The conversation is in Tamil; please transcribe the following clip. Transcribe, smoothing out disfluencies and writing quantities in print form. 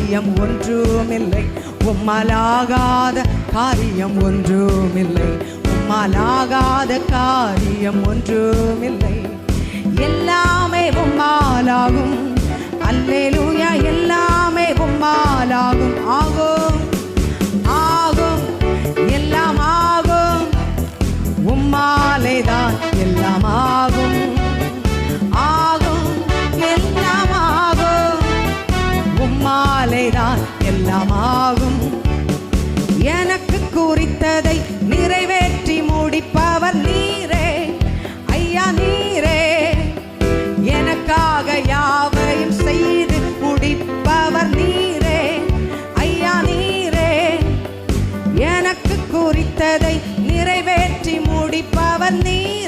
காரியம் ஒன்றுமில்லை, உம்மாலாகாத காரியம் ஒன்றுமில்லை, உம்மாலாகாத காரியம் ஒன்றுமில்லை. எல்லாமே உம்மாலாகும், அல்லேலூயா, எல்லாமே உம்மாலாகும். ஆகும் ஆகும் எல்லாம் ஆகும், உம்மாலேதான் எல்லாம் ஆகும். ஆகும் எல்லாம் ஆகும், உம்மாலேதான் எல்லாம் ஆகும். எனக்கு குறித்ததை நிறைவேற்றி முடிப்பவர் நீரே ஐயா, நீரே. எனக்காக யாவையும் செய்து முடிப்பவர் நீரே ஐயா, நீரே. எனக்கு குறித்ததை நிறைவேற்றி முடிப்பவர் நீரே.